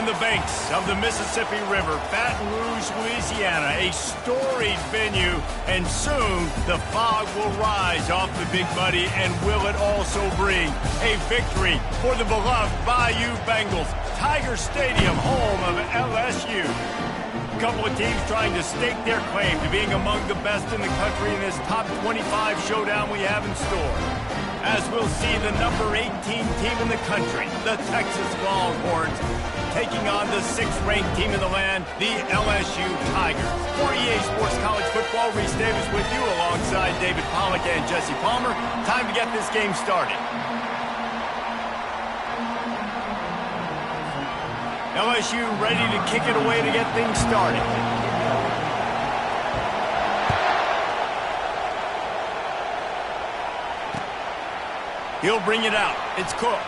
On the banks of the Mississippi River, Baton Rouge, Louisiana, a storied venue, and soon the fog will rise off the Big Muddy, and will it also bring a victory for the beloved Bayou Bengals. Tiger Stadium, home of LSU. A couple of teams trying to stake their claim to being among the best in the country in this top 25 showdown we have in store. As we'll see the number 18 team in the country, the Texas Longhorns, taking on the 6th-ranked team in the land, the LSU Tigers. For EA Sports College Football, Reese Davis with you alongside David Pollack and Jesse Palmer. Time to get this game started. LSU ready to kick it away to get things started. He'll bring it out. It's Cook.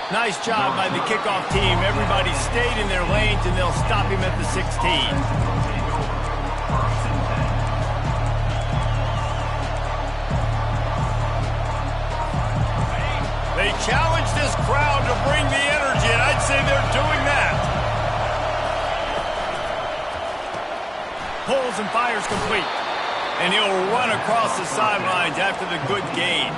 Nice job by the kickoff team. Everybody stayed in their lanes, and they'll stop him at the 16. They challenge this crowd to bring the energy, and I'd say they're doing that. Pulls and fires complete. And he'll run across the sidelines after the good gain.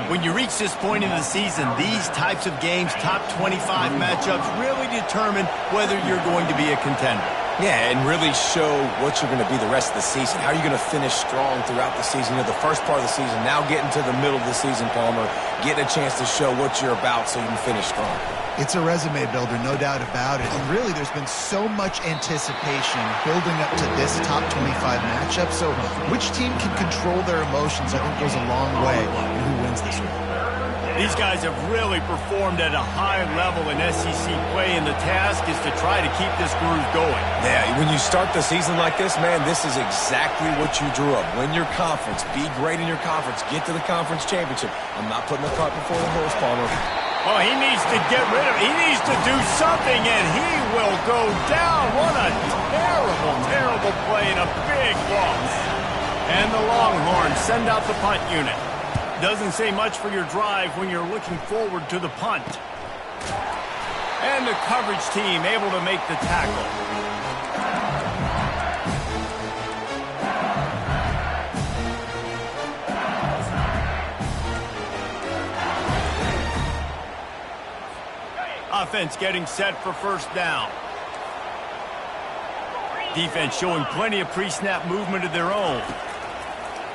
When you reach this point in the season, these types of games, top 25 matchups, really determine whether you're going to be a contender. Yeah, and really show what you're going to be the rest of the season. How are you going to finish strong throughout the season? You know, the first part of the season, now getting to the middle of the season, Palmer, getting a chance to show what you're about so you can finish strong. It's a resume builder, no doubt about it. And really, there's been so much anticipation building up to this top 25 matchup. So which team can control their emotions, I think, goes a long way in who wins this one. These guys have really performed at a high level in SEC play, and the task is to try to keep this groove going. Yeah, when you start the season like this, man, this is exactly what you drew up. Win your conference, be great in your conference, get to the conference championship. I'm not putting the cart before the horse, Palmer. Oh, he needs to get rid of it. He needs to do something, and he will go down. What a terrible, terrible play and a big loss. And the Longhorns send out the punt unit. Doesn't say much for your drive when you're looking forward to the punt. And the coverage team able to make the tackle. Offense getting set for first down. Defense showing plenty of pre-snap movement of their own.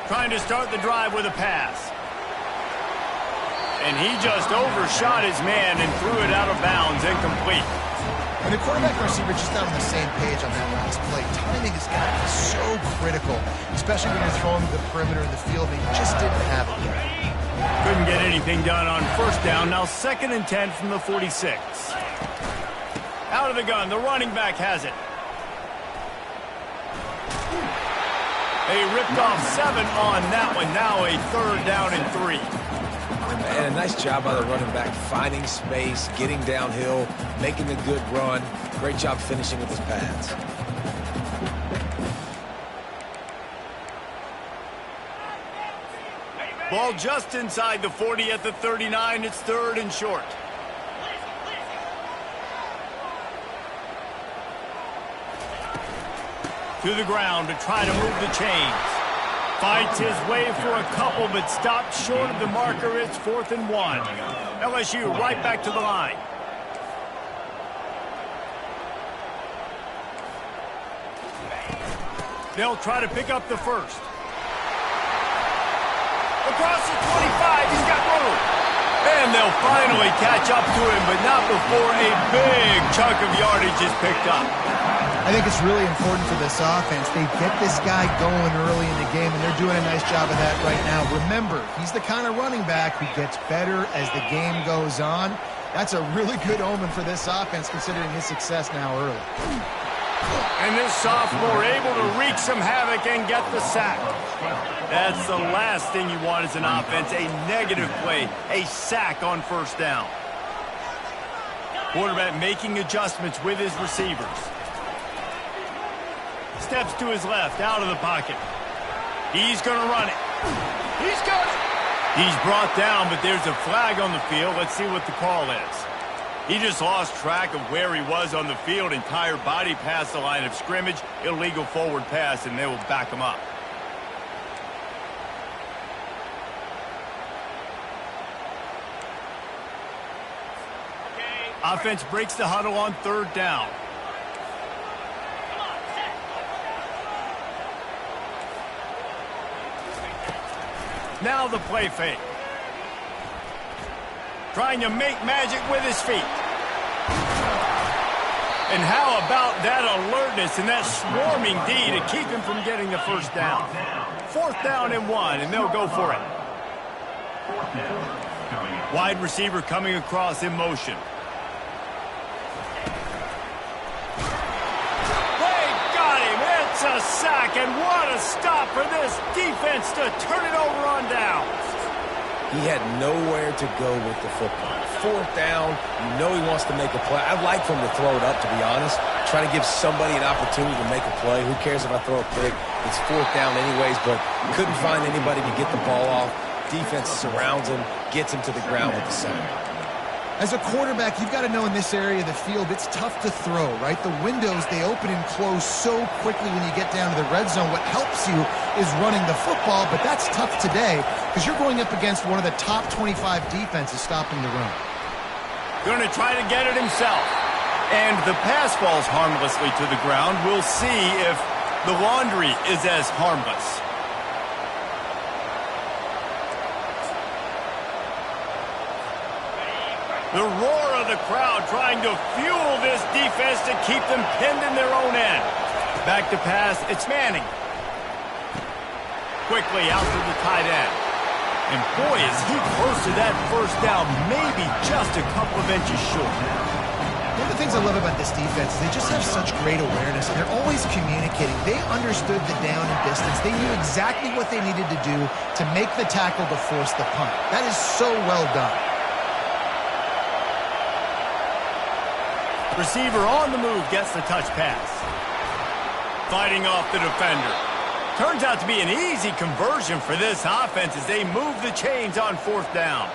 Trying to start the drive with a pass. And he just overshot his man and threw it out of bounds, incomplete. And the quarterback and receiver just not on the same page on that last play. Timing has got to be so critical, especially when you're throwing the perimeter of the field, and he just didn't have it there. Couldn't get anything done on first down. Now 2nd and 10 from the 46. Out of the gun, the running back has it. They ripped off 7 on that one. Now a 3rd down and 3. And a nice job by the running back, finding space, getting downhill, making a good run. Great job finishing with his pads. Ball just inside the 40 at the 39. It's 3rd and short. To the ground to try to move the chains. Fights his way for a couple, but stopped short of the marker. It's 4th and 1. LSU right back to the line. They'll try to pick up the first. Across the 25, he's got room. And they'll finally catch up to him, but not before a big chunk of yardage is picked up. I think it's really important for this offense. They get this guy going early in the game, and they're doing a nice job of that right now. Remember, he's the kind of running back who gets better as the game goes on. That's a really good omen for this offense, considering his success now early. And this sophomore able to wreak some havoc and get the sack. That's the last thing you want as an offense, a negative play, a sack on first down. Quarterback making adjustments with his receivers. Steps to his left, out of the pocket. He's going to run it. He's got it. He's brought down, but there's a flag on the field. Let's see what the call is. He just lost track of where he was on the field. Entire body past the line of scrimmage. Illegal forward pass, and they will back him up. Offense breaks the huddle on third down. Now the play fake. Trying to make magic with his feet. And how about that alertness and that swarming D to keep him from getting the first down? 4th down and 1, and they'll go for it. Wide receiver coming across in motion. They got him. It's a sack, and what a stop for this defense to turn it over on downs. He had nowhere to go with the football. 4th down, you know he wants to make a play. I'd like for him to throw it up, to be honest. Try to give somebody an opportunity to make a play. Who cares if I throw a pick? It's 4th down anyways, but couldn't find anybody to get the ball off. Defense surrounds him, gets him to the ground with the sack. As a quarterback, you've got to know in this area of the field, it's tough to throw, right? The windows, they open and close so quickly when you get down to the red zone. What helps you is running the football, but that's tough today because you're going up against one of the top 25 defenses stopping the run. Going to try to get it himself. And the pass falls harmlessly to the ground. We'll see if the laundry is as harmless. The roar of the crowd trying to fuel this defense to keep them pinned in their own end. Back to pass, it's Manning. Quickly out to the tight end. And boy, is he close to that first down, maybe just a couple of inches short. One of the things I love about this defense is they just have such great awareness, and they're always communicating. They understood the down and distance. They knew exactly what they needed to do to make the tackle to force the punt. That is so well done. Receiver on the move gets the touch pass. Fighting off the defender. Turns out to be an easy conversion for this offense as they move the chains on 4th down.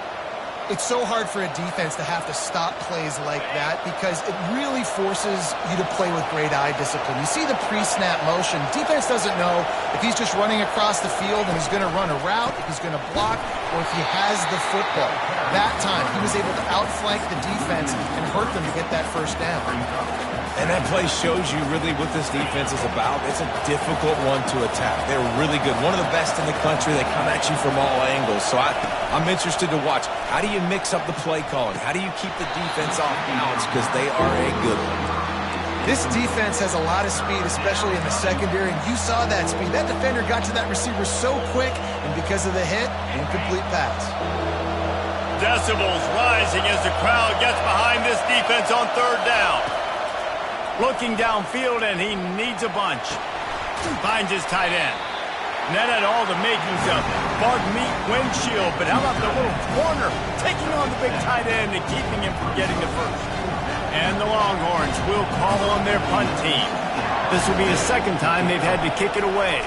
It's so hard for a defense to have to stop plays like that because it really forces you to play with great eye discipline. You see the pre-snap motion. Defense doesn't know if he's just running across the field and he's going to run a route, if he's going to block, or if he has the football. That time, he was able to outflank the defense and hurt them to get that first down. And that play shows you really what this defense is about. It's a difficult one to attack. They're really good. One of the best in the country. They come at you from all angles. So I'm interested to watch. How do you mix up the play calling? How do you keep the defense off balance? Because they are a good one. This defense has a lot of speed, especially in the secondary, and you saw that speed. That defender got to that receiver so quick, and because of the hit, incomplete pass. Decibels rising as the crowd gets behind this defense on 3rd down. Looking downfield, and he needs a bunch. Finds his tight end. And that had all the makings of bug meat windshield, but how about the little corner taking on the big tight end and keeping him from getting the first? And the Longhorns will call on their punt team. This will be the 2nd time they've had to kick it away.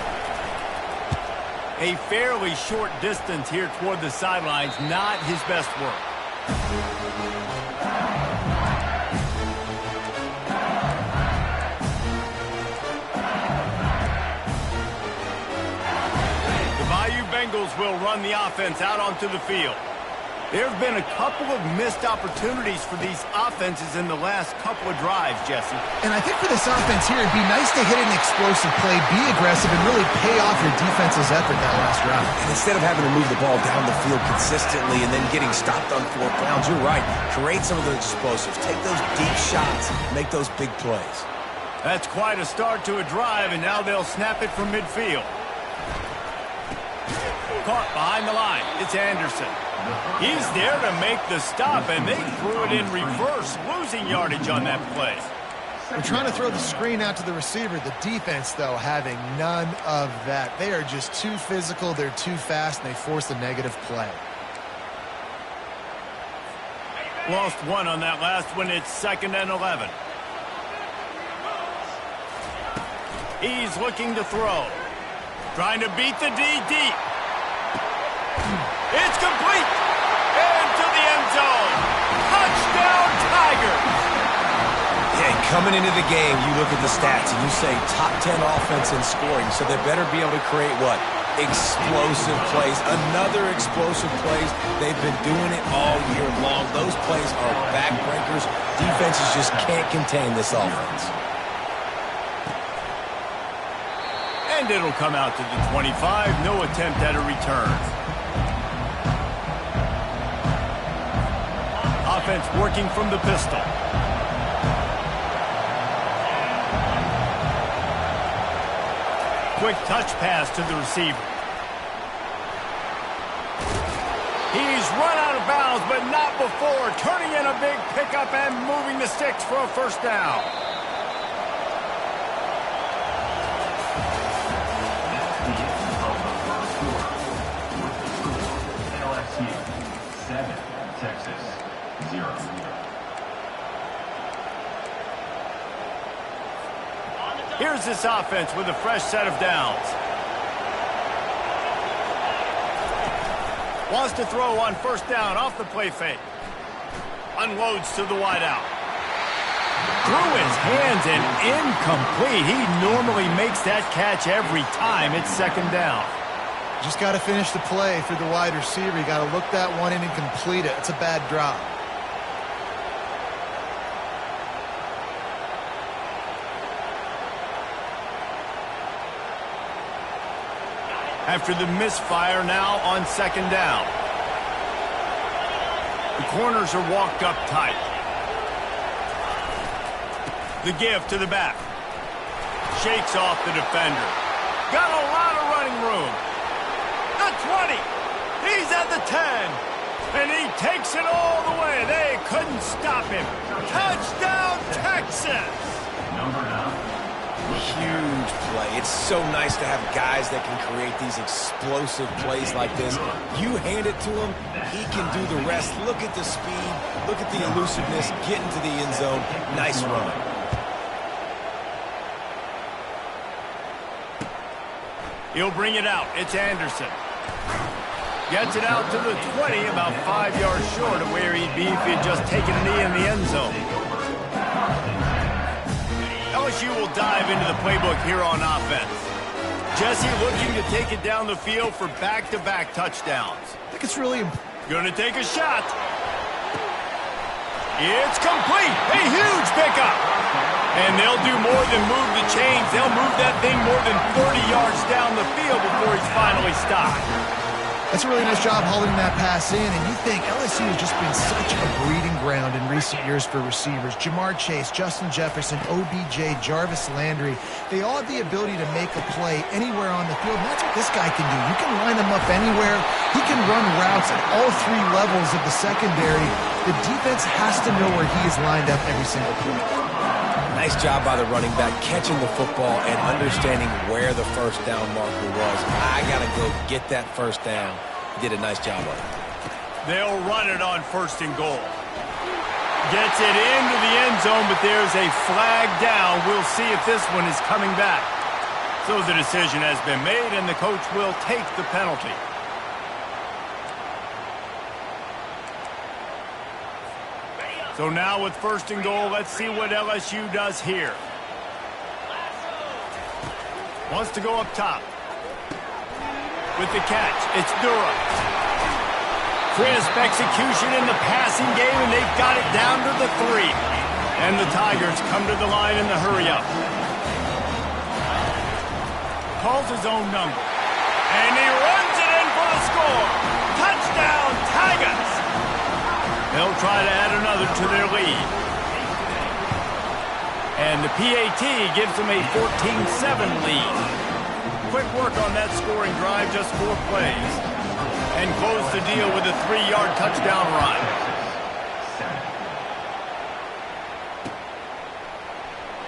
A fairly short distance here toward the sidelines, not his best work. Bengals will run the offense out onto the field. There have been a couple of missed opportunities for these offenses in the last couple of drives, Jesse. And I think for this offense here, it'd be nice to hit an explosive play, be aggressive, and really pay off your defense's effort that last drive. And instead of having to move the ball down the field consistently and then getting stopped on 4th downs, you're right. Create some of those explosives. Take those deep shots. Make those big plays. That's quite a start to a drive, and now they'll snap it from midfield. Caught behind the line. It's Anderson. He's there to make the stop, and they threw it in reverse, losing yardage on that play. They're trying to throw the screen out to the receiver. The defense, though, having none of that. They are just too physical. They're too fast, and they force a negative play. Lost one on that last one. It's 2nd and 11. He's looking to throw. Trying to beat the D deep. It's complete. Into the end zone. Touchdown, Tigers. Coming into the game, you look at the stats and you say top 10 offense in scoring, so they better be able to create what? Explosive plays. Another explosive plays. They've been doing it all year long. Those plays are backbreakers. Defenses just can't contain this offense. And it'll come out to the 25. No attempt at a return. Offense working from the pistol. Quick touch pass to the receiver. He's run out of bounds, but not before. Turning in a big pickup and moving the sticks for a first down. LSU 7, Texas 0. Here's this offense with a fresh set of downs. Wants to throw on first down off the play fake. Unloads to the wideout. Through his hands and incomplete. He normally makes that catch every time. It's second down. Just got to finish the play for the wide receiver. You got to look that one in and complete it. It's a bad drop. After the misfire, now on second down. The corners are walked up tight. The give to the back. Shakes off the defender. Got a lot of running room. The 20. He's at the 10. And he takes it all the way. They couldn't stop him. Touchdown, Texas! Number 9. Huge play. It's so nice to have guys that can create these explosive plays like this. You hand it to him, he can do the rest. Look at the speed. Look at the elusiveness. Get into the end zone. Nice run. He'll bring it out. It's Anderson. Gets it out to the 20, about 5 yards short of where he'd be if he had just taken a knee in the end zone. LSU will dive into the playbook here on offense. Jesse looking to take it down the field for back-to-back touchdowns. I think it's really Gonna take a shot. It's complete. A huge pickup. And they'll do more than move the chains. They'll move that thing more than 30 yards down the field before he's finally stopped. That's a really nice job holding that pass in, and you think LSU has just been such a breeding ground in recent years for receivers. Jamar Chase, Justin Jefferson, OBJ, Jarvis Landry, they all have the ability to make a play anywhere on the field, and that's what this guy can do. You can line him up anywhere. He can run routes at all three levels of the secondary. The defense has to know where he is lined up every single play. Nice job by the running back catching the football and understanding where the first down marker was. I got to go get that first down. He did a nice job of it. They'll run it on first and goal. Gets it into the end zone, but there's a flag down. We'll see if this one is coming back. So the decision has been made, and the coach will take the penalty. So now with first and goal, let's see what LSU does here. Wants to go up top. With the catch, it's Durham. Crisp execution in the passing game, and they've got it down to the 3. And the Tigers come to the line in the hurry-up. Calls his own number. And he runs it in for the score. Touchdown, Tigers! They'll try to add another to their lead. And the PAT gives them a 14-7 lead. Quick work on that scoring drive, just 4 plays. And close the deal with a 3-yard touchdown run.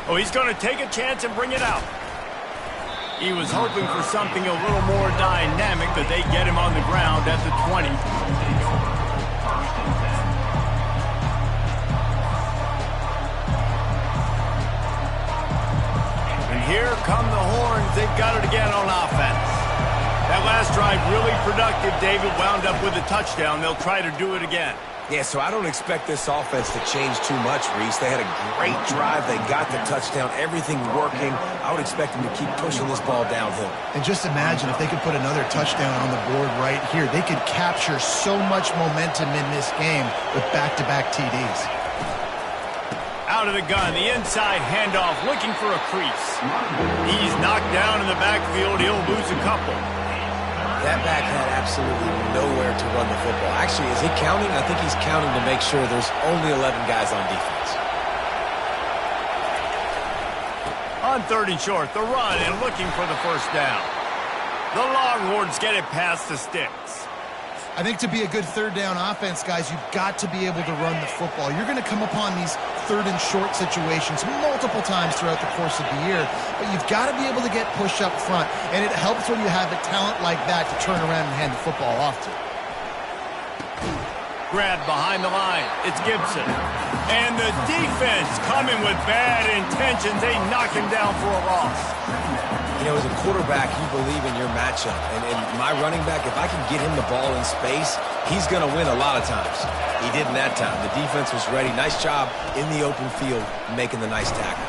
Oh, he's going to take a chance and bring it out. He was hoping for something a little more dynamic, but they get him on the ground at the 20. Here come the horns. They've got it again on offense. That last drive really productive. David wound up with a touchdown. They'll try to do it again. Yeah, so I don't expect this offense to change too much, Reese. They had a great drive. They got the touchdown. Everything working. I would expect them to keep pushing this ball downhill. And just imagine if they could put another touchdown on the board right here. They could capture so much momentum in this game with back-to-back TDs. Out of the gun, the inside handoff, looking for a crease. He's knocked down in the backfield. He'll lose a couple. That back had absolutely nowhere to run the football. Actually, is he counting? I think he's counting to make sure there's only 11 guys on defense. On 3rd and short, the run and looking for the first down. The Longhorns get it past the sticks. I think to be a good 3rd down offense, guys, you've got to be able to run the football. You're going to come upon these 3rd and short situations multiple times throughout the course of the year, but you've got to be able to get push up front, and it helps when you have a talent like that to turn around and hand the football off to. Grab behind the line. It's Gibson. And the defense coming with bad intentions. They knock him down for a loss. You know, as a quarterback, you believe in your matchup. And my running back, if I can get him the ball in space, he's going to win a lot of times. He didn't that time. The defense was ready. Nice job in the open field making the nice tackle.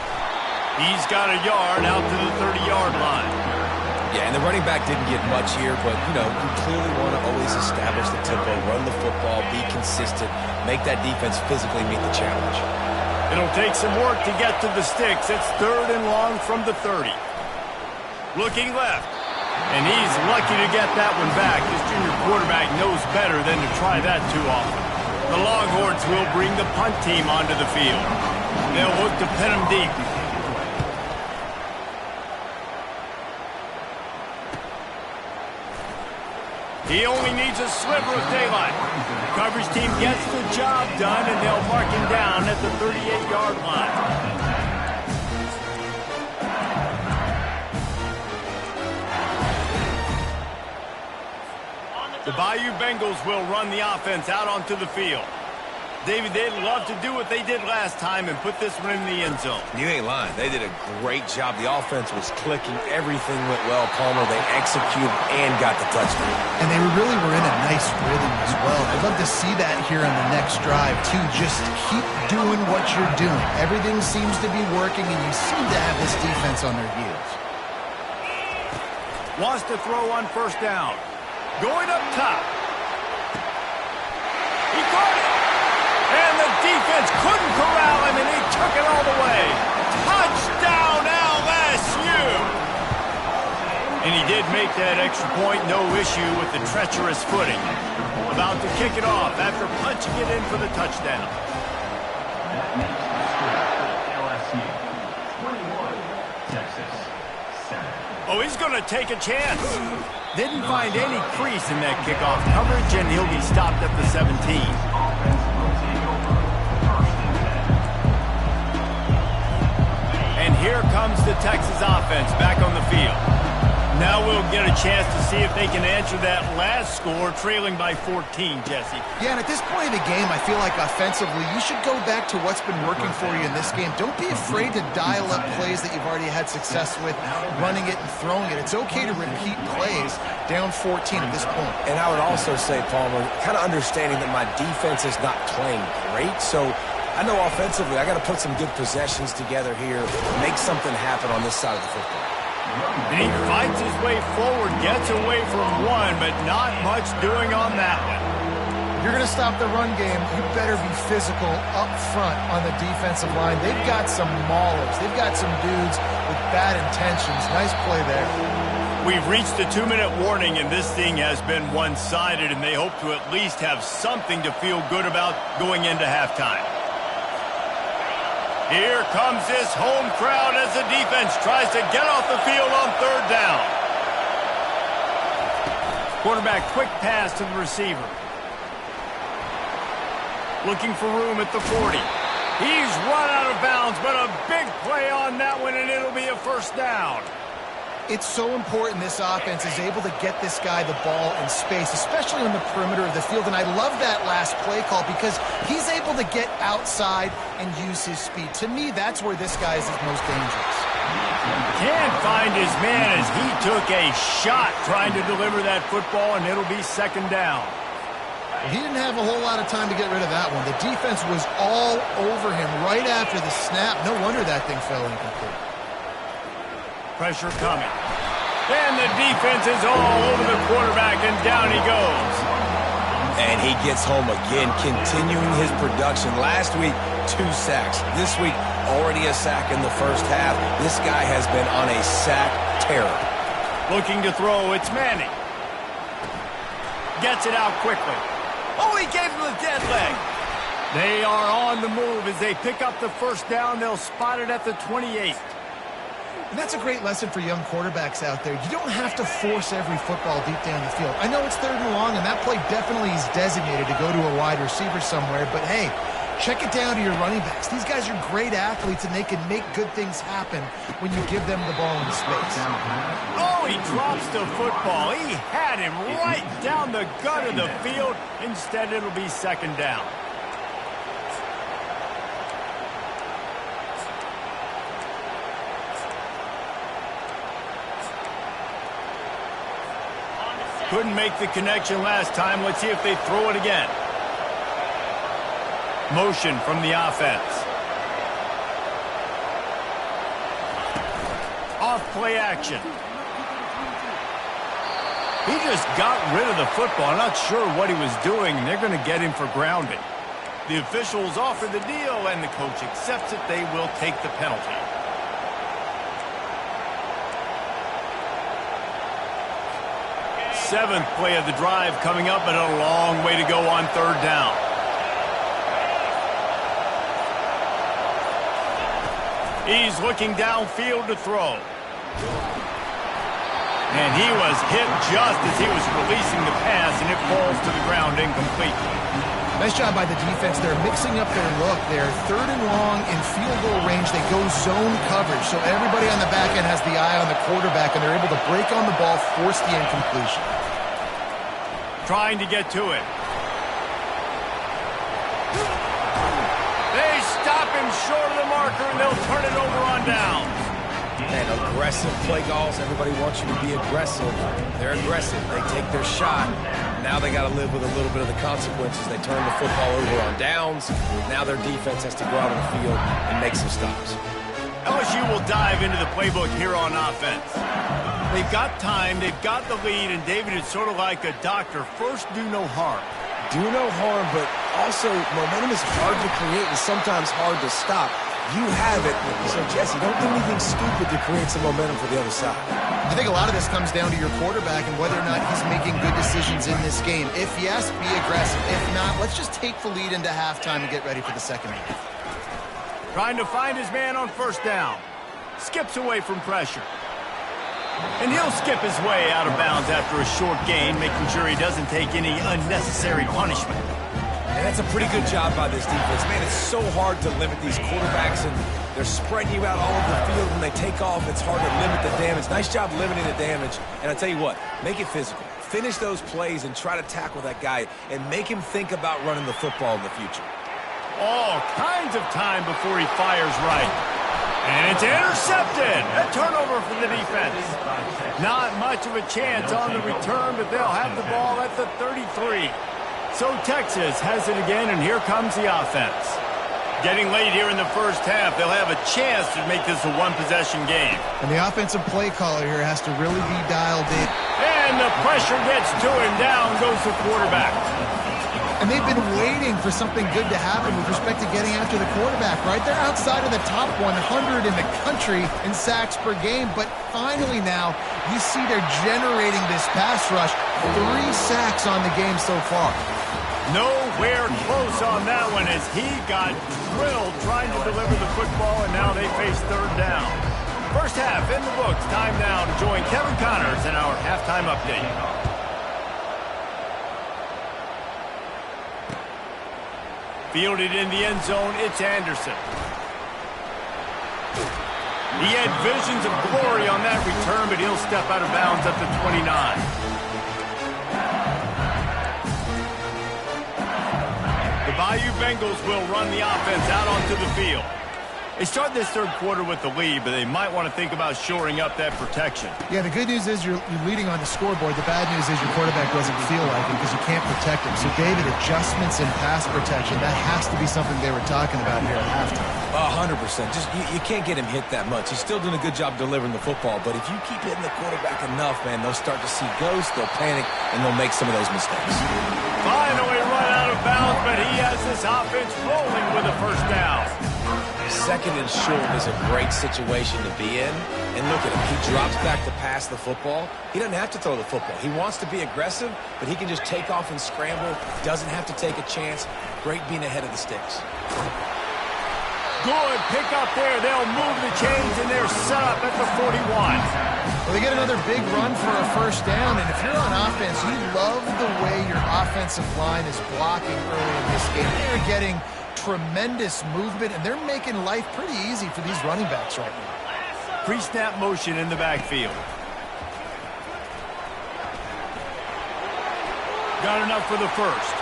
He's got a yard out to the 30-yard line. Yeah, and the running back didn't get much here, but, you know, you clearly want to always establish the tempo, run the football, be consistent, make that defense physically meet the challenge. It'll take some work to get to the sticks. It's 3rd and long from the 30. Looking left, and he's lucky to get that one back. This junior quarterback knows better than to try that too often. The Longhorns will bring the punt team onto the field. They'll look to pin him deep. He only needs a sliver of daylight. The coverage team gets the job done, and they'll mark him down at the 38-yard line. The Bayou Bengals will run the offense out onto the field. David, they'd love to do what they did last time and put this one in the end zone. You ain't lying. They did a great job. The offense was clicking. Everything went well, Palmer. They executed and got the touchdown. And they really were in a nice rhythm as well. I'd love to see that here on the next drive, too. Just keep doing what you're doing. Everything seems to be working, and you seem to have this defense on their heels. Wants to throw on 1st down. Going up top. He caught it. And the defense couldn't corral him, and he took it all the way. Touchdown, LSU! And he did make that extra point, no issue with the treacherous footing. About to kick it off after punching it in for the touchdown. LSU 21, Texas 7. Oh, he's going to take a chance. Didn't find any crease in that kickoff coverage, and he'll be stopped at the 17. And here comes the Texas offense back on the field. Now we'll get a chance to see if they can answer that last score, trailing by 14, Jesse. Yeah, and at this point in the game, I feel like offensively, you should go back to what's been working for you in this game. Don't be afraid to dial up plays that you've already had success with, running it and throwing it. It's okay to repeat plays down 14 at this point. And I would also say, Palmer, kind of understanding that my defense is not playing great, so I know offensively I got to put some good possessions together here, make something happen on this side of the football. And he fights his way forward, gets away from one, but not much doing on that one. If you're going to stop the run game, you better be physical up front on the defensive line. They've got some maulers. They've got some dudes with bad intentions. Nice play there. We've reached the 2-minute warning, and this thing has been one-sided, and they hope to at least have something to feel good about going into halftime. Here comes this home crowd as the defense tries to get off the field on 3rd down. Quarterback quick pass to the receiver. Looking for room at the 40. He's run out of bounds, but a big play on that one, and it'll be a 1st down. It's so important this offense is able to get this guy the ball in space, especially on the perimeter of the field. And I love that last play call because he's able to get outside and use his speed. To me, that's where this guy is most dangerous. Can't find his man as he took a shot trying to deliver that football, and it'll be 2nd down. He didn't have a whole lot of time to get rid of that one. The defense was all over him right after the snap. No wonder that thing fell incomplete. Pressure coming. And the defense is all over the quarterback, and down he goes. And he gets home again, continuing his production. Last week, 2 sacks. This week, already a sack in the first half. This guy has been on a sack terror. Looking to throw, it's Manning. Gets it out quickly. Oh, he gave him the dead leg. They are on the move as they pick up the first down. They'll spot it at the 28. And that's a great lesson for young quarterbacks out there. You don't have to force every football deep down the field. I know it's 3rd and long, and that play definitely is designated to go to a wide receiver somewhere, but hey, check it down to your running backs. These guys are great athletes, and they can make good things happen when you give them the ball in space. Oh, he drops the football. He had him right down the gut of the field. Instead, it'll be 2nd down. Couldn't make the connection last time. Let's see if they throw it again. Motion from the offense. Off play action. He just got rid of the football. I'm not sure what he was doing. They're going to get him for grounding. The officials offer the deal, and the coach accepts it. They will take the penalty. Seventh play of the drive coming up, but a long way to go on 3rd down. He's looking downfield to throw. And he was hit just as he was releasing the pass, and it falls to the ground incomplete. Nice job by the defense. They're mixing up their look. They're 3rd and long in field goal range. They go zone coverage, so everybody on the back end has the eye on the quarterback, and they're able to break on the ball, force the incompletion. Trying to get to it. They stop him short of the marker, and they'll turn it over on down. And aggressive play calls. Everybody wants you to be aggressive. They're aggressive. They take their shot. Now they got to live with a little bit of the consequences. They turn the football over on downs. Now their defense has to go out on the field and make some stops. LSU will dive into the playbook here on offense. They've got time, they've got the lead, and David, it's sort of like a doctor. First, do no harm. Do no harm, but also momentum is hard to create and sometimes hard to stop. You have it, so Jesse, don't do anything stupid to create some momentum for the other side. I think a lot of this comes down to your quarterback and whether or not he's making good decisions in this game. If yes, be aggressive. If not, let's just take the lead into halftime and get ready for the second half. Trying to find his man on 1st down. Skips away from pressure. And he'll skip his way out of bounds after a short gain, making sure he doesn't take any unnecessary punishment. And that's a pretty good job by this defense. Man, it's so hard to limit these quarterbacks, and they're spreading you out all over the field. When they take off, it's hard to limit the damage. Nice job limiting the damage. And I tell you what, make it physical. Finish those plays and try to tackle that guy and make him think about running the football in the future. All kinds of time before he fires right. And it's intercepted. A turnover for the defense. Not much of a chance on the return, but they'll have the ball at the 33. So Texas has it again, and here comes the offense. Getting late here in the first half, they'll have a chance to make this a one-possession game. And the offensive play caller here has to really be dialed in. And the pressure gets to him. Down goes the quarterback. And they've been waiting for something good to happen with respect to getting after the quarterback, right? They're outside of the top 100 in the country in sacks per game, but finally now you see they're generating this pass rush. 3 sacks on the game so far. Nowhere close on that one as he got drilled trying to deliver the football, and now they face 3rd down. First half in the books. Time now to join Kevin Connors in our halftime update. Fielded in the end zone, it's Anderson. He had visions of glory on that return, but he'll step out of bounds at the 29. The Bayou Bengals will run the offense out onto the field. They start this third quarter with the lead, but they might want to think about shoring up that protection. Yeah, the good news is you're leading on the scoreboard. The bad news is your quarterback doesn't feel like it because you can't protect him. So, David, adjustments in pass protection, that has to be something they were talking about here at halftime. 100%. Just you can't get him hit that much. He's still doing a good job delivering the football, but if you keep hitting the quarterback enough, man, they'll start to see ghosts, they'll panic, and they'll make some of those mistakes. Finally run out of bounds, but he has this offense rolling with a first down. Second and short is a great situation to be in. And look at him. He drops back to pass the football. He doesn't have to throw the football. He wants to be aggressive, but he can just take off and scramble. Doesn't have to take a chance. Great being ahead of the sticks. Good pick up there. They'll move the chains, and they're set up at the 41. Well, they get another big run for a first down, and if you're on offense, you love the way your offensive line is blocking early in this game. They're getting tremendous movement, and they're making life pretty easy for these running backs right now. Pre-snap motion in the backfield. Got enough for the first.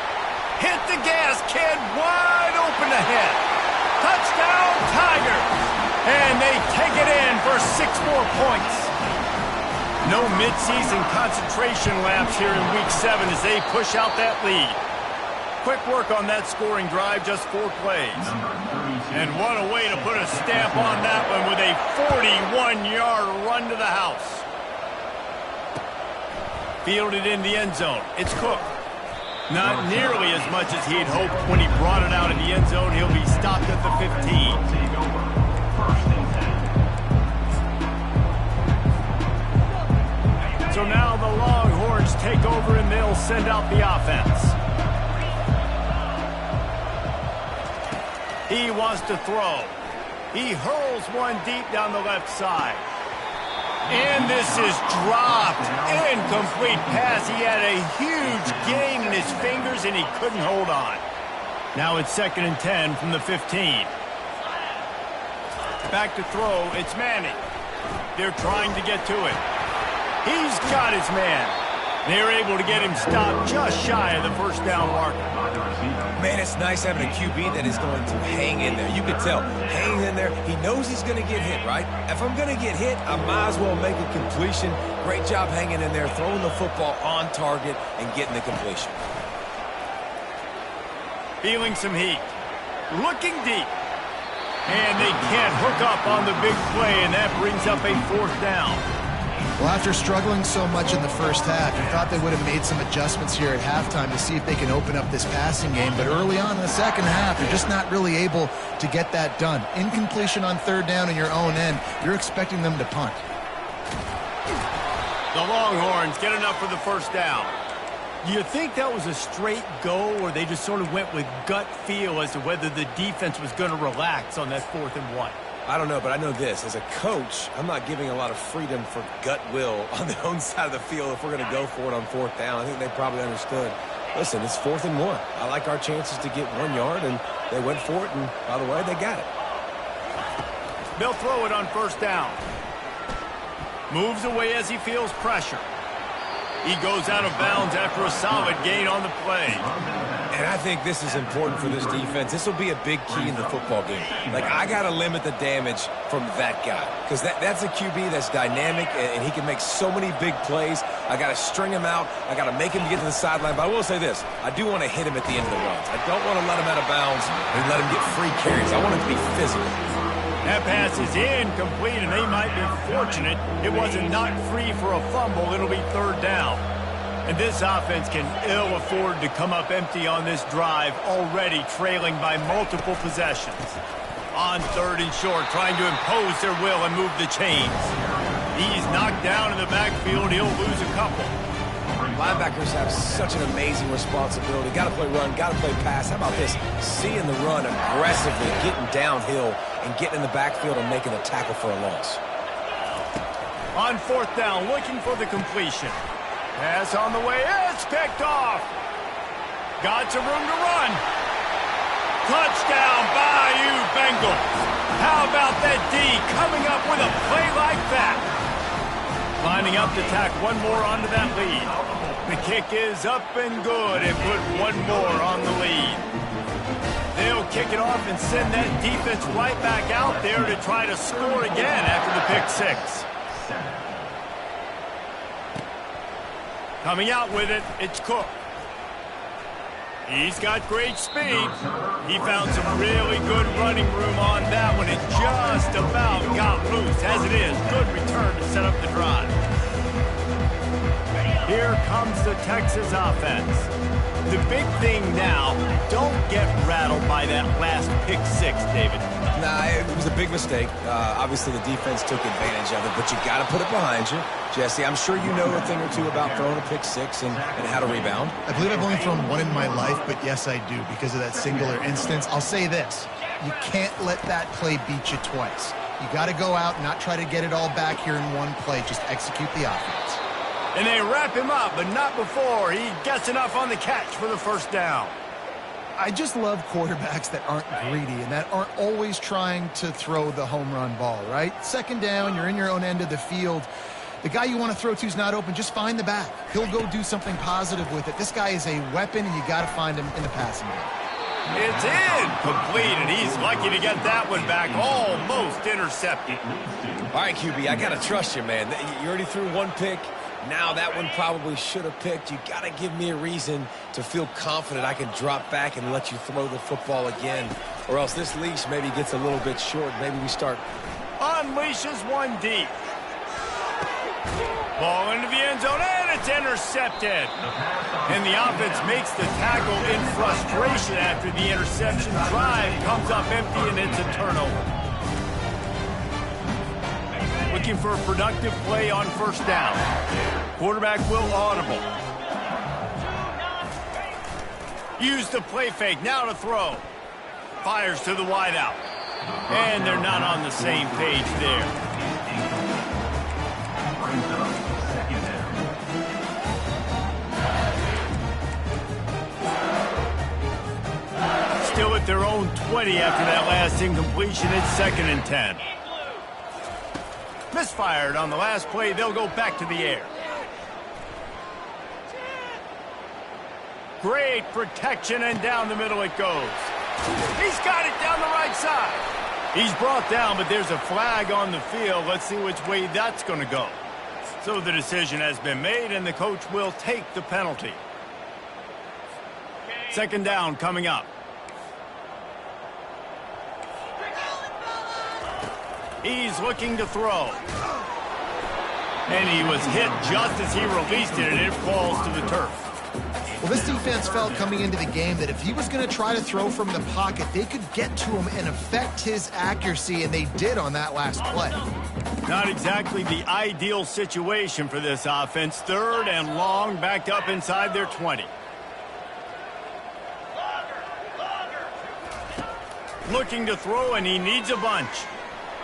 Hit the gas, kid. Wide open ahead. Touchdown, Tigers. And they take it in for 6 more points. No midseason concentration lapse here in Week 7 as they push out that lead. Quick work on that scoring drive, just 4 plays. And what a way to put a stamp on that one with a 41-yard run to the house. Fielded in the end zone. It's Cook. Not nearly as much as he'd hoped when he brought it out in the end zone. He'll be stopped at the 15. So now the Longhorns take over and they'll send out the offense. He wants to throw. He hurls one deep down the left side. And this is dropped. Incomplete pass. He had a huge gain in his fingers, and he couldn't hold on. Now it's 2nd and 10 from the 15. Back to throw. It's Manning. They're trying to get to it. He's got his man. They're able to get him stopped just shy of the first down marker. Man, it's nice having a QB that is going to hang in there. You can tell, hang in there. He knows he's going to get hit, right? If I'm going to get hit, I might as well make a completion. Great job hanging in there, throwing the football on target and getting the completion. Feeling some heat. Looking deep. And they can't hook up on the big play, and that brings up a 4th down. Well, after struggling so much in the first half, you thought they would have made some adjustments here at halftime to see if they can open up this passing game. But early on in the second half, they're just not really able to get that done. Incompletion on 3rd down in your own end, you're expecting them to punt. The Longhorns get enough for the first down. Do you think that was a straight go, or they just sort of went with gut feel as to whether the defense was going to relax on that 4th and 1? I don't know, but I know this. As a coach, I'm not giving a lot of freedom for gut will on their own side of the field if we're going to go for it on 4th down. I think they probably understood. Listen, it's 4th and 1. I like our chances to get 1 yard, and they went for it, and by the way, they got it. They'll throw it on 1st down. Moves away as he feels pressure. He goes out of bounds after a solid gain on the play. And I think this is important for this defense. This will be a big key in the football game. Like, I got to limit the damage from that guy because that's a QB that's dynamic, and he can make so many big plays. I got to string him out. I got to make him get to the sideline. But I will say this. I do want to hit him at the end of the runs. I don't want to let him out of bounds and let him get free carries. I want him to be physical. That pass is incomplete, and they might be fortunate it wasn't knocked free for a fumble. It'll be 3rd down. And this offense can ill afford to come up empty on this drive, already trailing by multiple possessions. On 3rd and short, trying to impose their will and move the chains. He's knocked down in the backfield. He'll lose a couple. Linebackers have such an amazing responsibility. Got to play run, got to play pass. How about this? Seeing the run aggressively, getting downhill, and getting in the backfield and making a tackle for a loss. On 4th down, looking for the completion. Pass on the way. It's picked off. Got some room to run. Touchdown, Bayou Bengals. How about that D coming up with a play like that? Lining up to tack one more onto that lead. The kick is up and good and put one more on the lead. They'll kick it off and send that defense right back out there to try to score again after the pick six. Coming out with it, it's Cook. He's got great speed. He found some really good running room on that one. It just about got loose. As it is, good return to set up the drive. Here comes the Texas offense. The big thing now, don't get rattled by that last pick six, David. Nah, it was a big mistake. Obviously, the defense took advantage of it, but you got to put it behind you. Jesse, I'm sure you know a thing or two about throwing a pick six and how to rebound. I believe I've only thrown one in my life, but yes, I do, because of that singular instance. I'll say this. You can't let that play beat you twice. You got to go out and not try to get it all back here in one play. Just execute the offense. And they wrap him up, but not before he gets enough on the catch for the first down. I just love quarterbacks that aren't greedy and that aren't always trying to throw the home run ball, right? Second down, you're in your own end of the field. The guy you want to throw to is not open. Just find the back. He'll go do something positive with it. This guy is a weapon, and you got to find him in the passing game. It's incomplete, and he's lucky to get that one back. Almost intercepted. All right, QB, I got to trust you, man. You already threw one pick. Now that one probably should have picked. You got to give me a reason to feel confident I can drop back and let you throw the football again. Or else this leash maybe gets a little bit short. Maybe we start. Unleashes one deep. Ball into the end zone, and it's intercepted. And the offense makes the tackle in frustration after the interception. Drive comes up empty, and it's a turnover. Looking for a productive play on first down. Quarterback will audible. Use the play fake, now to throw. Fires to the wideout. And they're not on the same page there. Still at their own 20 after that last incompletion. It's 2nd and 10. Misfired on the last play. They'll go back to the air. Great protection, and down the middle it goes. He's got it down the right side. He's brought down, but there's a flag on the field. Let's see which way that's going to go. So the decision has been made, and the coach will take the penalty. 2nd down coming up. He's looking to throw. And he was hit just as he released it, and it falls to the turf. Well, this defense felt coming into the game that if he was going to try to throw from the pocket, they could get to him and affect his accuracy, and they did on that last play. Not exactly the ideal situation for this offense. 3rd and long, backed up inside their 20. Looking to throw, and he needs a bunch.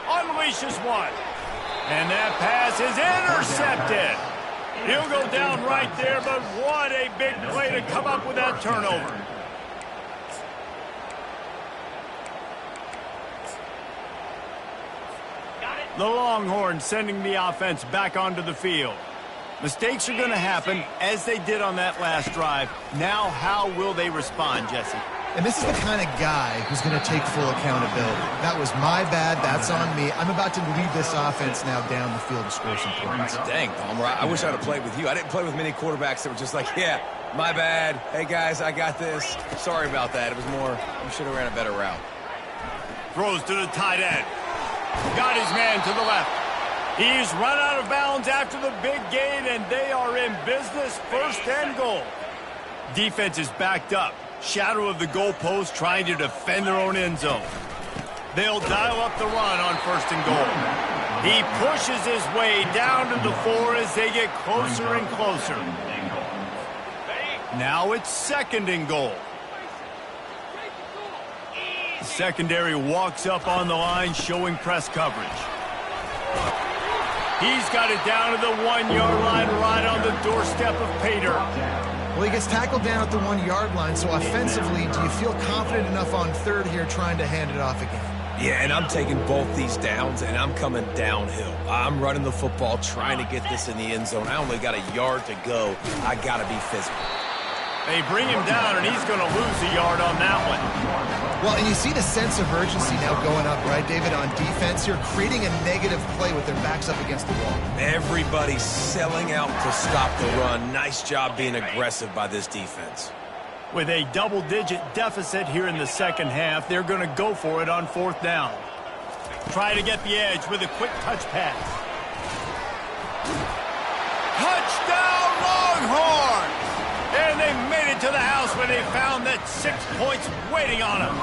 Unleashes one. And that pass is intercepted. He'll go down right there, but what a big play to come up with that turnover. The Longhorns sending the offense back onto the field. Mistakes are going to happen, as they did on that last drive. Now, how will they respond, Jesse? And this is the kind of guy who's going to take full accountability. That was my bad. That's on me. I'm about to lead this offense now down the field to score some points. Dang, Palmer, I wish I'd have played with you. I didn't play with many quarterbacks that were just like, yeah, my bad. Hey, guys, I got this. Sorry about that. It was more, you should have ran a better route. Throws to the tight end. Got his man to the left. He's run out of bounds after the big gain, and they are in business. 1st and goal. Defense is backed up. Shadow of the goalpost, trying to defend their own end zone. They'll dial up the run on 1st and goal. He pushes his way down to the 4 as they get closer and closer. Now it's 2nd and goal. The secondary walks up on the line, showing press coverage. He's got it down to the 1-yard line, right on the doorstep of Pater. Well, he gets tackled down at the 1-yard line, so offensively, do you feel confident enough on 3rd here trying to hand it off again? Yeah, and I'm taking both these downs, and I'm coming downhill. I'm running the football, trying to get this in the end zone. I only got a yard to go. I got to be physical. They bring him down, and he's going to lose a yard on that one. Well, and you see the sense of urgency now going up, right, David, on defense here, creating a negative play with their backs up against the wall. Everybody's selling out to stop the run. Nice job being aggressive by this defense. With a double-digit deficit here in the second half, they're going to go for it on 4th down. Try to get the edge with a quick touch pass. Touchdown, Longhorns! And they made it to the house when they found that 6 points waiting on them.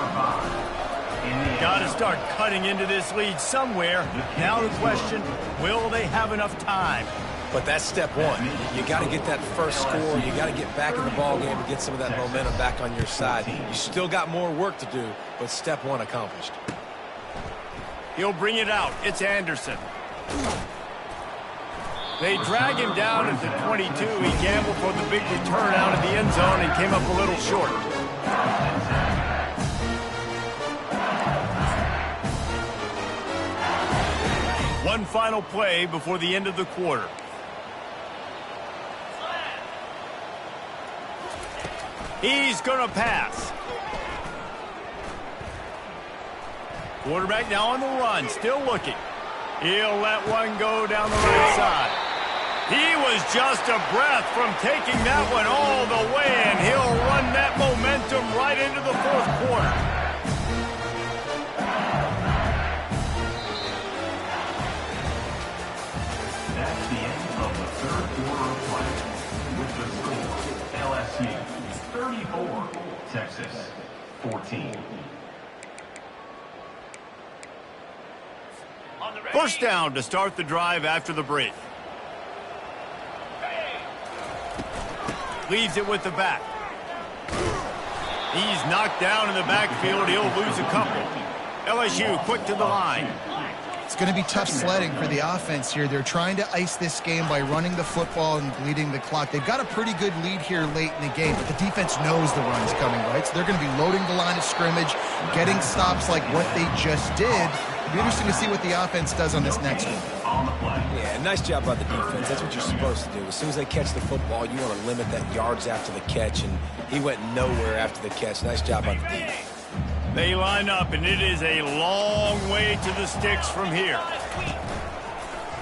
Got to start cutting into this lead somewhere. Now the question, will they have enough time? But that's step one. You got to get that first score. You got to get back in the ball game and get some of that momentum back on your side. You still got more work to do, but step one accomplished. He'll bring it out. It's Anderson. They drag him down at the 22. He gambled for the big return out of the end zone and came up a little short. One final play before the end of the quarter. He's going to pass. Quarterback now on the run, still looking. He'll let one go down the right side. He was just a breath from taking that one all the way, and he'll run that momentum right into the 4th quarter. That's the end of the 3rd quarter of play. With the score, LSU 34, Texas 14. 1st down to start the drive after the break. Leaves it with the back. He's knocked down in the backfield. He'll lose a couple. LSU quick to the line. It's going to be tough sledding for the offense here. They're trying to ice this game by running the football and bleeding the clock. They've got a pretty good lead here late in the game, but the defense knows the run's coming, right? So they're going to be loading the line of scrimmage, getting stops like what they just did. It'll be interesting to see what the offense does on this next one. Yeah, nice job by the defense. That's what you're supposed to do. As soon as they catch the football, you want to limit that yards after the catch, and he went nowhere after the catch. Nice job by the defense. They line up, and it is a long way to the sticks from here.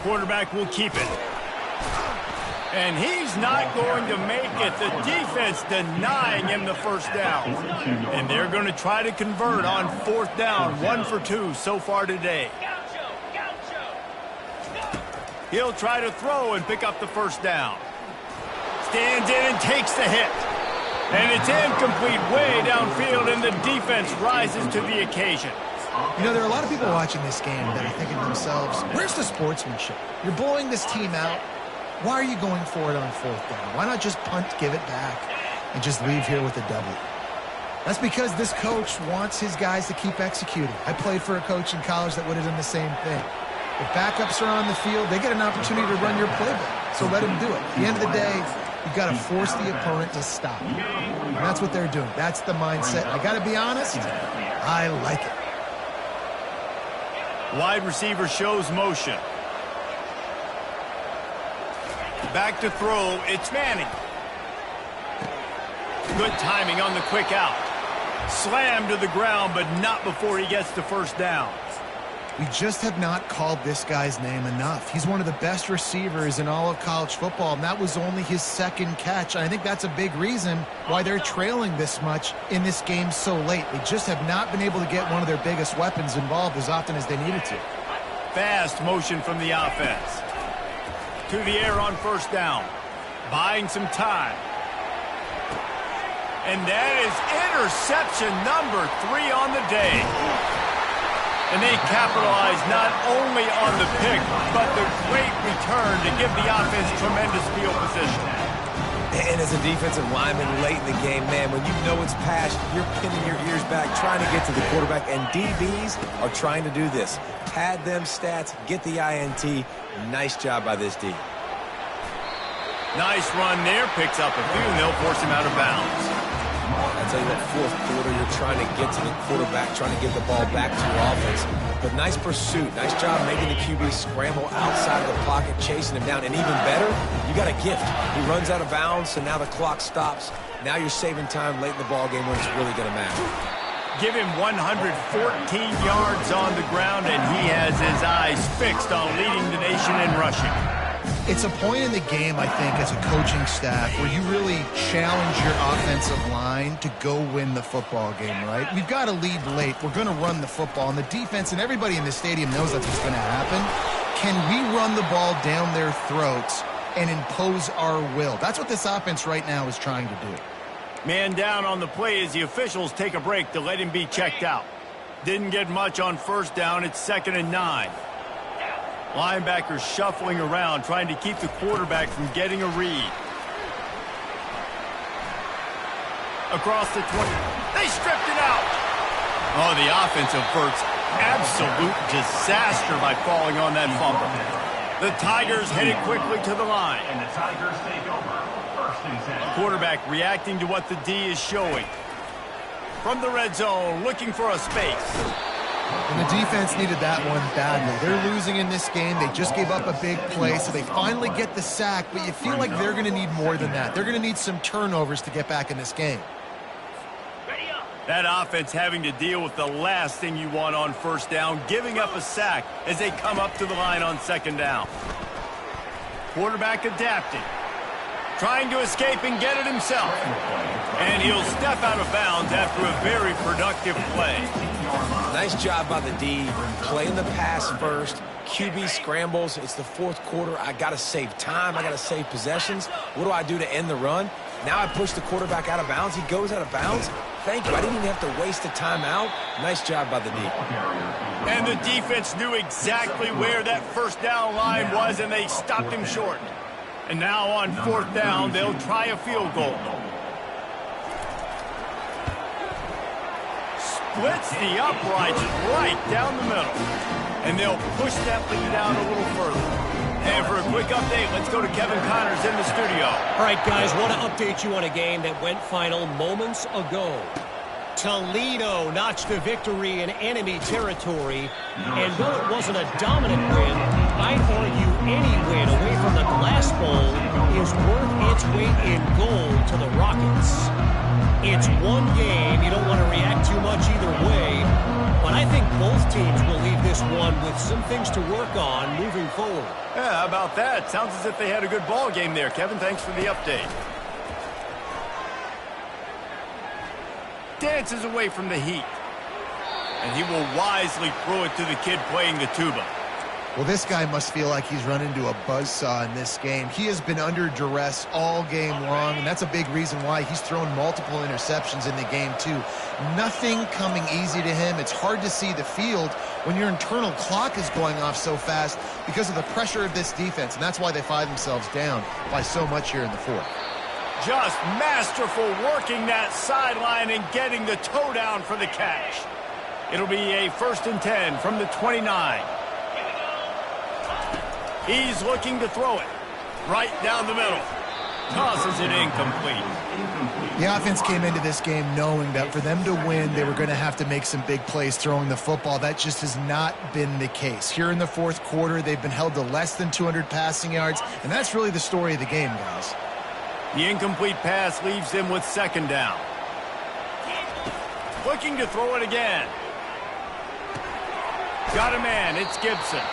Quarterback will keep it. And he's not going to make it. The defense denying him the 1st down. And they're going to try to convert on 4th down. 1 for 2 so far today. He'll try to throw and pick up the 1st down. Stands in and takes the hit. And it's incomplete way downfield, and the defense rises to the occasion. You know, there are a lot of people watching this game that are thinking to themselves, where's the sportsmanship? You're blowing this team out. Why are you going for it on 4th down? Why not just punt, give it back, and just leave here with a W? That's because this coach wants his guys to keep executing. I played for a coach in college that would have done the same thing. If backups are on the field, they get an opportunity to run your playbook, so let them do it. At the end of the day, you've got to force the opponent to stop. And that's what they're doing. That's the mindset. I got to be honest, I like it. Wide receiver shows motion. Back to throw, it's Manning. Good timing on the quick out. Slammed to the ground, but not before he gets to 1st down. We just have not called this guy's name enough. He's one of the best receivers in all of college football, and that was only his 2nd catch. And I think that's a big reason why they're trailing this much in this game so late. They just have not been able to get one of their biggest weapons involved as often as they needed to. Fast motion from the offense. To the air on 1st down. Buying some time. And that is interception number 3 on the day. And they capitalize not only on the pick, but the great return to give the offense tremendous field position. And as a defensive lineman late in the game, man, when you know it's past, you're pinning your ears back, trying to get to the quarterback, and DBs are trying to do this. Pad them stats, get the INT. Nice job by this D. Nice run there, picks up a few, and they'll force him out of bounds. I tell you what, 4th quarter, you're trying to get to the quarterback, trying to get the ball back to your offense. But nice pursuit. Nice job making the QB scramble outside of the pocket, chasing him down. And even better, you got a gift. He runs out of bounds, so now the clock stops. Now you're saving time late in the ballgame when it's really going to matter. Give him 114 yards on the ground, and he has his eyes fixed on leading the nation in rushing. It's a point in the game, I think, as a coaching staff where you really challenge your offensive line to go win the football game, right? We've got to lead late. We're going to run the football, and the defense and everybody in the stadium knows that's what's going to happen. Can we run the ball down their throats and impose our will? That's what this offense right now is trying to do. Man down on the play as the officials take a break to let him be checked out. Didn't get much on first down. It's 2nd and 9. Linebackers shuffling around, trying to keep the quarterback from getting a read. Across the 20. They stripped it out. Oh, the offense averts absolute disaster by falling on that fumble. The Tigers headed quickly to the line. And the Tigers take over. 1st and 10. Quarterback reacting to what the D is showing. From the red zone, looking for a space. And the defense needed that one badly. They're losing in this game. They just gave up a big play, so they finally get the sack, but you feel like they're going to need more than that. They're going to need some turnovers to get back in this game. That offense having to deal with the last thing you want on first down, giving up a sack as they come up to the line on 2nd down. Quarterback adapting. Trying to escape and get it himself. And he'll step out of bounds after a very productive play. Nice job by the D. Playing the pass first. QB scrambles. It's the 4th quarter. I got to save time. I got to save possessions. What do I do to end the run? Now I push the quarterback out of bounds. He goes out of bounds. Thank you. I didn't even have to waste a timeout. Nice job by the D. And the defense knew exactly where that first down line was, and they stopped him short. And now on 4th down, they'll try a field goal. Splits the uprights right down the middle. And they'll push that lead out a little further. And for a quick update, let's go to Kevin Connors in the studio. All right, guys, want to update you on a game that went final moments ago. Toledo notched a victory in enemy territory. And though it wasn't a dominant win, I'd argue any win away from the Glass Bowl is worth its weight in gold to the Rockets. It's one game. You don't want to react too much either way. But I think both teams will leave this one with some things to work on moving forward. Yeah, how about that? Sounds as if they had a good ball game there. Kevin, thanks for the update. Dances away from the heat. And he will wisely throw it to the kid playing the tuba. Well, this guy must feel like he's run into a buzzsaw in this game. He has been under duress all game long, and that's a big reason why he's thrown multiple interceptions in the game, too. Nothing coming easy to him. It's hard to see the field when your internal clock is going off so fast because of the pressure of this defense, and that's why they find themselves down by so much here in the 4th. Just masterful working that sideline and getting the toe down for the catch. It'll be a 1st and 10 from the 29. He's looking to throw it right down the middle. Tosses it incomplete. The offense came into this game knowing that for them to win, they were going to have to make some big plays throwing the football. That just has not been the case. Here in the 4th quarter, they've been held to less than 200 passing yards, and that's really the story of the game, guys. The incomplete pass leaves them with 2nd down. Looking to throw it again. Got a man. It's Gibson.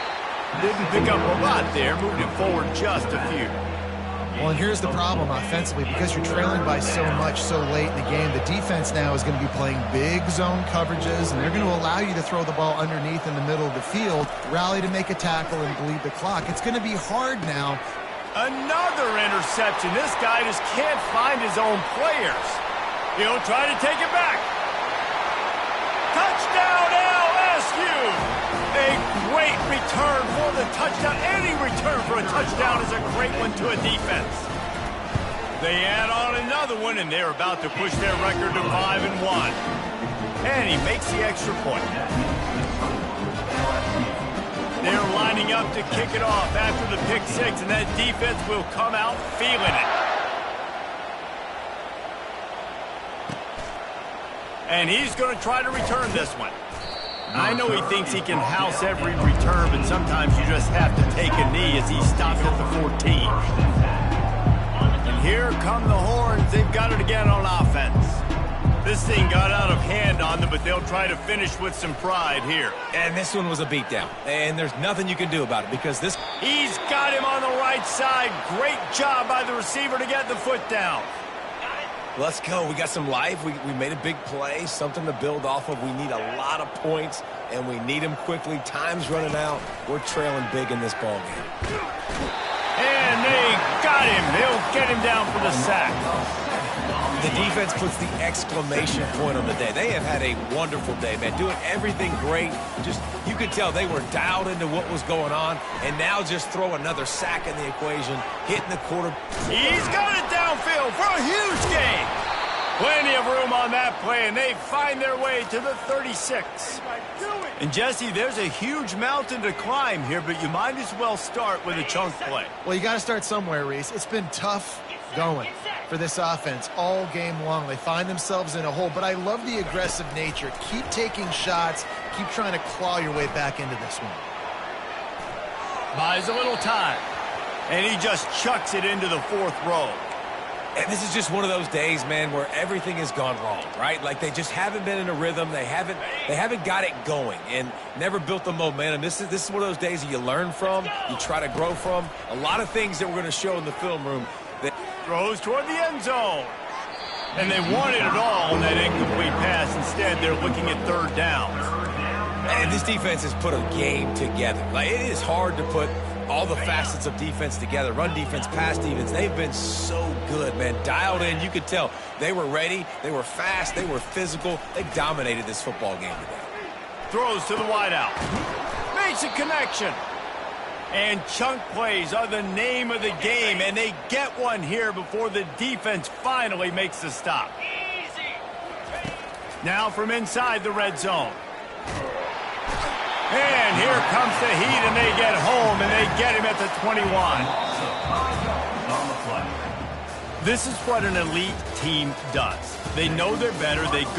Didn't pick up a lot there. Moved it forward just a few. Well, and here's the problem offensively. Because you're trailing by so much so late in the game, the defense now is going to be playing big zone coverages, and they're going to allow you to throw the ball underneath in the middle of the field, rally to make a tackle, and bleed the clock. It's going to be hard now. Another interception. This guy just can't find his own players. He'll try to take it back. Touchdown, LSU! A great return for the touchdown. Any return for a touchdown is a great one to a defense. They add on another one, and they're about to push their record to 5-1. And he makes the extra point. They're lining up to kick it off after the pick six, and that defense will come out feeling it. And he's going to try to return this one. I know he thinks he can house every return, but sometimes you just have to take a knee as he stopped at the 14. And Here come the horns. They've got it again on offense. This thing got out of hand on them, but they'll try to finish with some pride here. And this one was a beatdown. And there's nothing you can do about it because this... He's got him on the right side. Great job by the receiver to get the foot down. Let's go. We got some life. We made a big play, something to build off of. We need a lot of points, and we need them quickly. Time's running out. We're trailing big in this ball game. And they got him. They'll get him down for the sack. The defense puts the exclamation point on the day. They have had a wonderful day, man. Doing everything great. Just, you could tell they were dialed into what was going on, and now just throw another sack in the equation, hitting the quarter. He's got it downfield for a huge gain. Plenty of room on that play, and they find their way to the 36. And, Jesse, there's a huge mountain to climb here, but you might as well start with a chunk play. Well, you got to start somewhere, Reese. It's been tough going for this offense all game long. They find themselves in a hole, but I love the aggressive nature. Keep taking shots. Keep trying to claw your way back into this one. Buys a little time, and he just chucks it into the fourth row. And this is just one of those days, man, where everything has gone wrong, right? Like they just haven't been in a rhythm. They haven't got it going and never built the momentum. This is one of those days that you learn from, you try to grow from. A lot of things that we're going to show in the film room. That throws toward the end zone. And they wanted it all on that incomplete pass. Instead, they're looking at third down. And this defense has put a game together. Like, it is hard to put all the facets of defense together. Run defense, pass defense. They've been so good, man. Dialed in. You could tell they were ready. They were fast. They were physical. They dominated this football game today. Throws to the wideout. Makes a connection. And chunk plays are the name of the game, and they get one here before the defense finally makes the stop. Now from inside the red zone. And here comes the heat, and they get home, and they get him at the 21. This is what an elite team does. They know they're better. They go